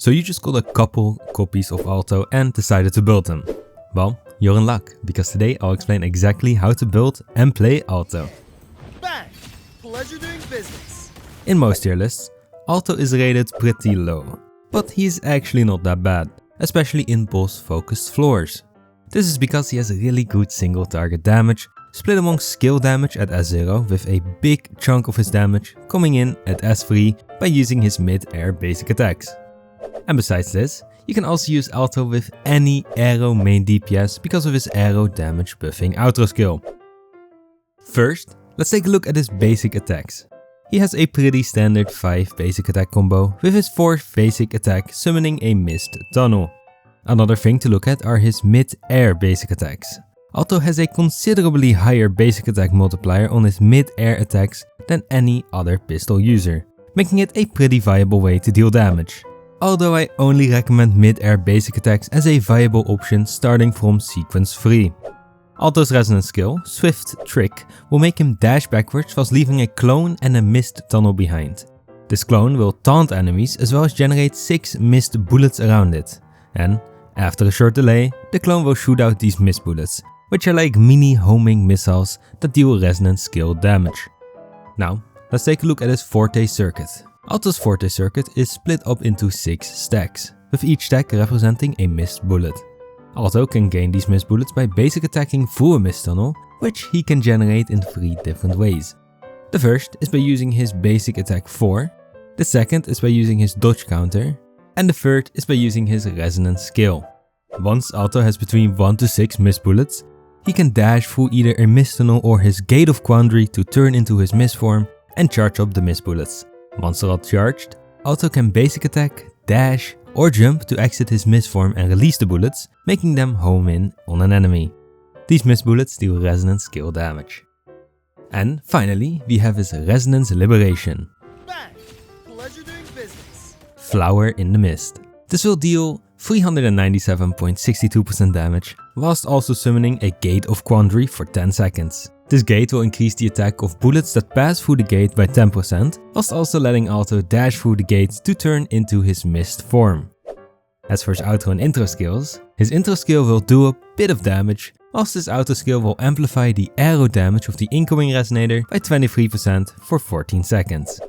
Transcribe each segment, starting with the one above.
So you just got a couple copies of Aalto and decided to build them. Well, you're in luck, because today I'll explain exactly how to build and play Aalto. Bang! Pleasure doing business. In most tier lists, Aalto is rated pretty low, but he's actually not that bad, especially in boss focused floors. This is because he has really good single target damage, split among skill damage at S0 with a big chunk of his damage coming in at S3 by using his mid-air basic attacks. And besides this, you can also use Aalto with any arrow main DPS because of his arrow damage buffing outro skill. First, let's take a look at his basic attacks. He has a pretty standard 5 basic attack combo with his 4th basic attack summoning a mist tunnel. Another thing to look at are his mid-air basic attacks. Aalto has a considerably higher basic attack multiplier on his mid-air attacks than any other pistol user, making it a pretty viable way to deal damage. Although I only recommend mid-air basic attacks as a viable option starting from sequence 3. Aalto's resonance skill, Swift Trick, will make him dash backwards whilst leaving a clone and a mist tunnel behind. This clone will taunt enemies as well as generate 6 mist bullets around it. And after a short delay, the clone will shoot out these mist bullets, which are like mini homing missiles that deal resonance skill damage. Now, let's take a look at his Forte circuit. Aalto's Forte circuit is split up into 6 stacks, with each stack representing a mist bullet. Aalto can gain these mist bullets by basic attacking through a mist tunnel, which he can generate in 3 different ways. The first is by using his basic attack 4, the second is by using his dodge counter, and the third is by using his resonance skill. Once Aalto has between 1 to 6 mist bullets, he can dash through either a mist tunnel or his Gate of Quandary to turn into his mist form and charge up the mist bullets. Once they're all charged, Aalto can basic attack, dash, or jump to exit his mist form and release the bullets, making them home in on an enemy. These mist bullets deal resonance skill damage. And finally, we have his Resonance Liberation. Bang! Pleasure doing business. Flower in the Mist. This will deal 397.62% damage, whilst also summoning a Gate of Quandary for 10 seconds. This gate will increase the attack of bullets that pass through the gate by 10%, whilst also letting Aalto dash through the gate to turn into his mist form. As for his outro and intro skills, his intro skill will do a bit of damage, whilst his outro skill will amplify the arrow damage of the incoming resonator by 23% for 14 seconds.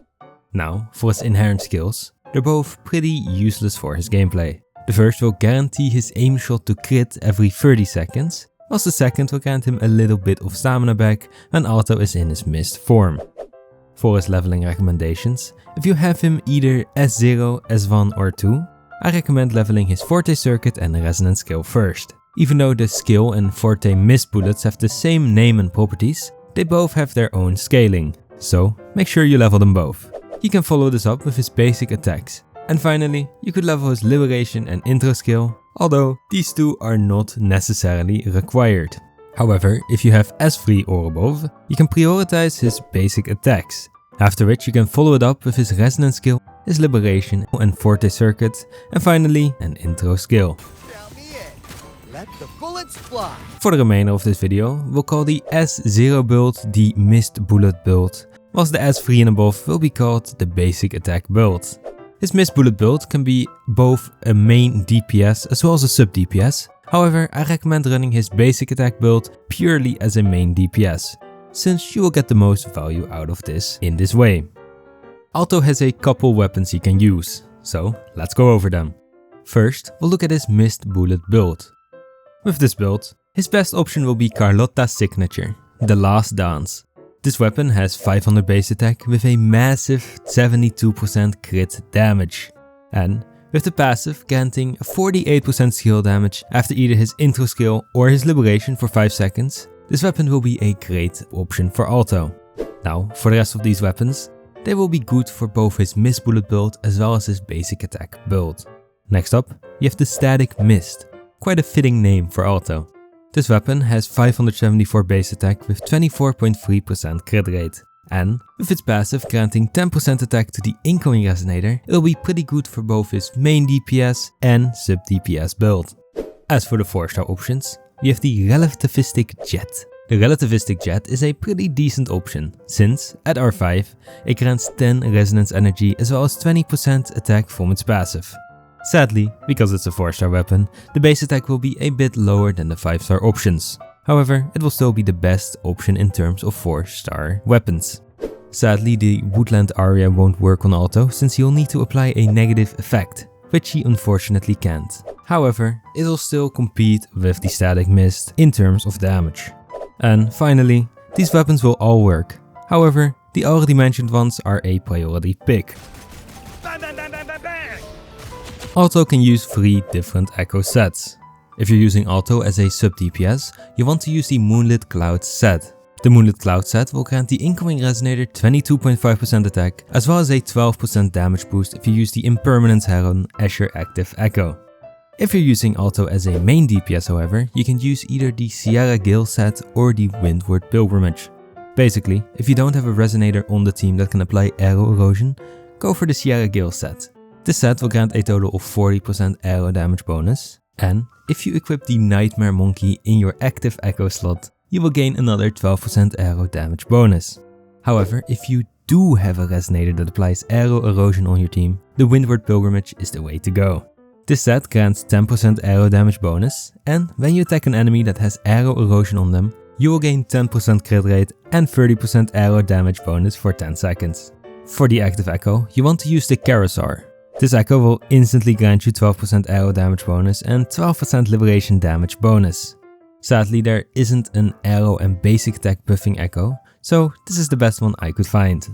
Now, for his inherent skills, they're both pretty useless for his gameplay. The first will guarantee his aim shot to crit every 30 seconds, whilst the second will grant him a little bit of stamina back when Aalto is in his mist form. For his leveling recommendations, if you have him either S0, S1 or 2, I recommend leveling his Forte circuit and resonance skill first. Even though the skill and Forte mist bullets have the same name and properties, they both have their own scaling, so make sure you level them both. You can follow this up with his basic attacks. And finally, you could level his Liberation and intro skill, although these two are not necessarily required. However, if you have S3 or above, you can prioritize his basic attacks, after which you can follow it up with his resonance skill, his Liberation and Forte circuit, and finally an intro skill. Count me in. Let the bullets fly. For the remainder of this video, we'll call the S0 build the Mist Bullet build, whilst the S3 and above will be called the Basic Attack build. His Mist Bullet build can be both a main DPS as well as a sub DPS, however I recommend running his basic attack build purely as a main DPS, since you will get the most value out of this in this way. Aalto has a couple weapons he can use, so let's go over them. First, we'll look at his Mist Bullet build. With this build, his best option will be Carlotta's signature, the Last Dance. This weapon has 500 base attack with a massive 72% crit damage, and with the passive granting 48% skill damage after either his intro skill or his Liberation for 5 seconds, this weapon will be a great option for Aalto. Now, for the rest of these weapons, they will be good for both his Mist Bullet build as well as his basic attack build. Next up, you have the Static Mist, quite a fitting name for Aalto. This weapon has 574 base attack with 24.3% crit rate, and with its passive granting 10% attack to the incoming resonator, it'll be pretty good for both his main DPS and sub DPS build. As for the 4-star options, we have the Relativistic Jet. The Relativistic Jet is a pretty decent option, since at R5 it grants 10 resonance energy as well as 20% attack from its passive. Sadly, because it's a 4-star weapon, the base attack will be a bit lower than the 5-star options. However, it will still be the best option in terms of 4-star weapons. Sadly, the woodland area won't work on Aalto since he'll need to apply a negative effect, which he unfortunately can't. However, it'll still compete with the static mist in terms of damage. And finally, these weapons will all work. However, the already mentioned ones are a priority pick. Bang, bang, bang, bang, bang, bang! Aalto can use 3 different echo sets. If you're using Aalto as a sub DPS, you want to use the Moonlit Cloud set. The Moonlit Cloud set will grant the incoming resonator 22.5% attack as well as a 12% damage boost if you use the Impermanent Heron as your active echo. If you're using Aalto as a main DPS however, you can use either the Sierra Gale set or the Windward Pilgrimage. Basically, if you don't have a resonator on the team that can apply arrow erosion, go for the Sierra Gale set. This set will grant a total of 40% arrow damage bonus, and if you equip the Nightmare Monkey in your active echo slot, you will gain another 12% arrow damage bonus. However, if you do have a resonator that applies arrow erosion on your team, the Windward Pilgrimage is the way to go. This set grants 10% arrow damage bonus, and when you attack an enemy that has arrow erosion on them, you will gain 10% crit rate and 30% arrow damage bonus for 10 seconds. For the active echo, you want to use the Carousel. This echo will instantly grant you 12% arrow damage bonus and 12% liberation damage bonus. Sadly, there isn't an arrow and basic attack buffing echo, so this is the best one I could find.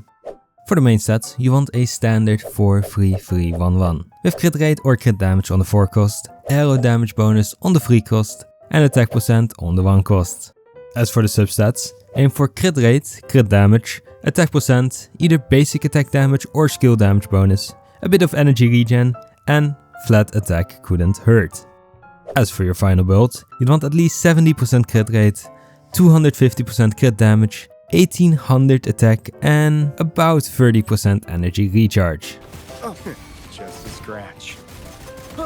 For the main stats, you want a standard 4-3-3-1-1 with crit rate or crit damage on the 4 cost, arrow damage bonus on the 3 cost, and attack percent on the 1 cost. As for the substats, aim for crit rate, crit damage, attack percent, either basic attack damage or skill damage bonus, a bit of energy regen, and flat attack couldn't hurt. As for your final build, you'd want at least 70% crit rate, 250% crit damage, 1800 attack, and about 30% energy recharge. Just a scratch.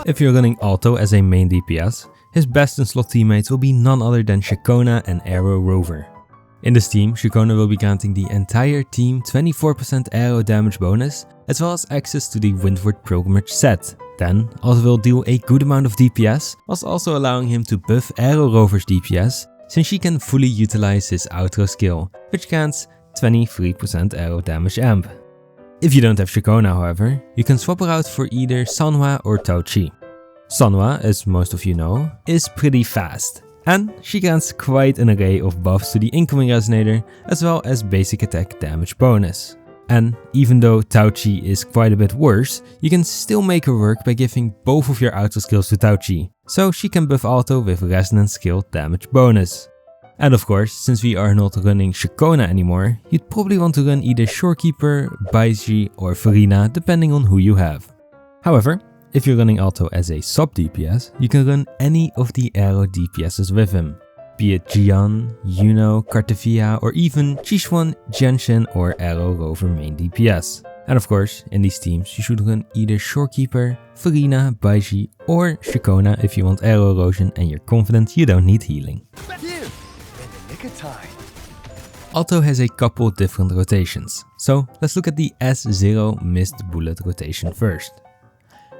If you're running Aalto as a main DPS, his best in slot teammates will be none other than Shakona and Arrow Rover. In this team, Shakona will be granting the entire team 24% arrow damage bonus, as well as access to the Windward Pilgrimage set. Then, Aalto will deal a good amount of DPS, whilst also allowing him to buff Arrow Rover's DPS, since she can fully utilize his outro skill, which grants 23% arrow damage amp. If you don't have Shakona however, you can swap her out for either Sanhua or Tao-Chi. Sanhua, as most of you know, is pretty fast, and she grants quite an array of buffs to the incoming resonator as well as basic attack damage bonus. And even though Tao-Chi is quite a bit worse, you can still make her work by giving both of your auto skills to Tao-Chi, so she can buff Aalto with resonance skill damage bonus. And of course, since we are not running Shakona anymore, you'd probably want to run either Shorekeeper, Baizhi or Farina depending on who you have. However, if you're running Aalto as a sub DPS, you can run any of the arrow DPSs with him. Be it Jian, Yuno, Kartavia or even Chishuan, Genshin or Arrow Rover main DPS. And of course, in these teams you should run either Shorekeeper, Farina, Baizhi or Shakona if you want arrow erosion and you're confident you don't need healing. Phew! In the nick of time. Aalto has a couple different rotations, so let's look at the S0 Mist Bullet rotation first.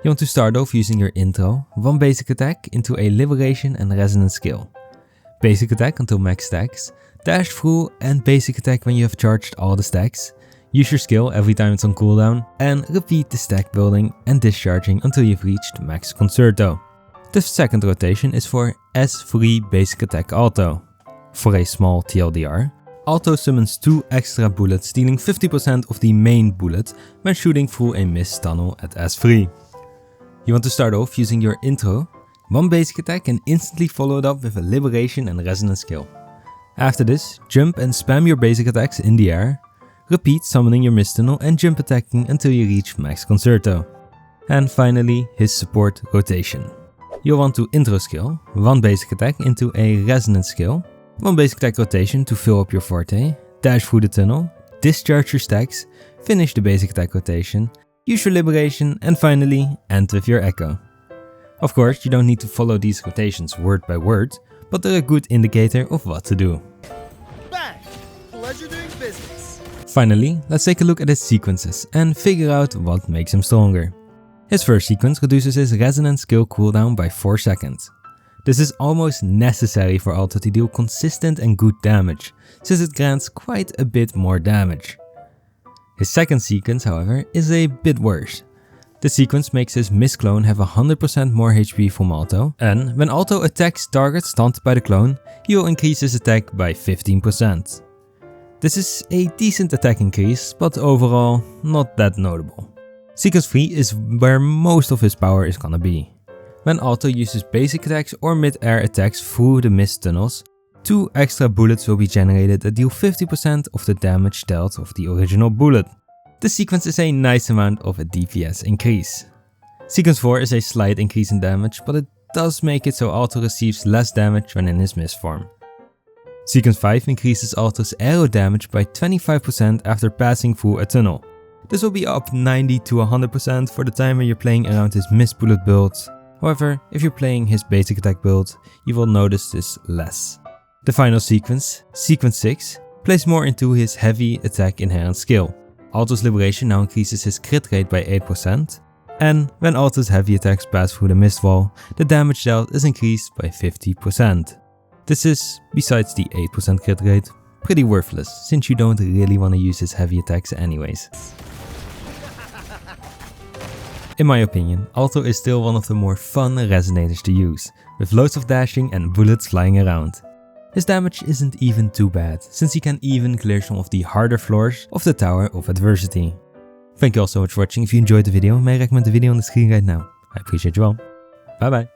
You want to start off using your intro, 1 basic attack into a liberation and resonance skill. Basic attack until max stacks, dash through and basic attack when you have charged all the stacks, use your skill every time it's on cooldown, and repeat the stack building and discharging until you've reached max concerto. The second rotation is for S3 basic attack Aalto. For a small TLDR, Aalto summons 2 extra bullets dealing 50% of the main bullet when shooting through a mist tunnel at S3. You want to start off using your intro, 1 basic attack and instantly follow it up with a liberation and resonance skill. After this, jump and spam your basic attacks in the air, repeat summoning your mist tunnel and jump attacking until you reach max concerto. And finally, his support rotation. You'll want to intro skill, 1 basic attack into a resonance skill, 1 basic attack rotation to fill up your forte, dash through the tunnel, discharge your stacks, finish the basic attack rotation, use your liberation, and finally end with your echo. Of course, you don't need to follow these rotations word by word, but they're a good indicator of what to do. Bang! Pleasure doing business. Finally, let's take a look at his sequences and figure out what makes him stronger. His first sequence reduces his resonant skill cooldown by 4 seconds. This is almost necessary for Aalto to deal consistent and good damage, since it grants quite a bit more damage. His second sequence, however, is a bit worse. The sequence makes his Mist clone have 100% more HP from Aalto, and when Aalto attacks targets stunned by the clone, he will increase his attack by 15%. This is a decent attack increase, but overall not that notable. Sequence 3 is where most of his power is gonna be. When Aalto uses basic attacks or mid-air attacks through the mist tunnels, 2 extra bullets will be generated that deal 50% of the damage dealt of the original bullet. This sequence is a nice amount of a DPS increase. Sequence 4 is a slight increase in damage, but it does make it so Aalto receives less damage when in his mist form. Sequence 5 increases Aalto's arrow damage by 25% after passing through a tunnel. This will be up 90 to 100% for the time when you're playing around his mist bullet build. However, if you're playing his basic attack build, you will notice this less. The final sequence, Sequence 6, plays more into his heavy attack inherent skill. Aalto's Liberation now increases his crit rate by 8%, and when Aalto's heavy attacks pass through the mist wall, the damage dealt is increased by 50%. This is, besides the 8% crit rate, pretty worthless, since you don't really want to use his heavy attacks anyways. In my opinion, Aalto is still one of the more fun resonators to use, with loads of dashing and bullets flying around. His damage isn't even too bad, since he can even clear some of the harder floors of the Tower of Adversity. Thank you all so much for watching. If you enjoyed the video, may I recommend the video on the screen right now. I appreciate you all. Bye bye.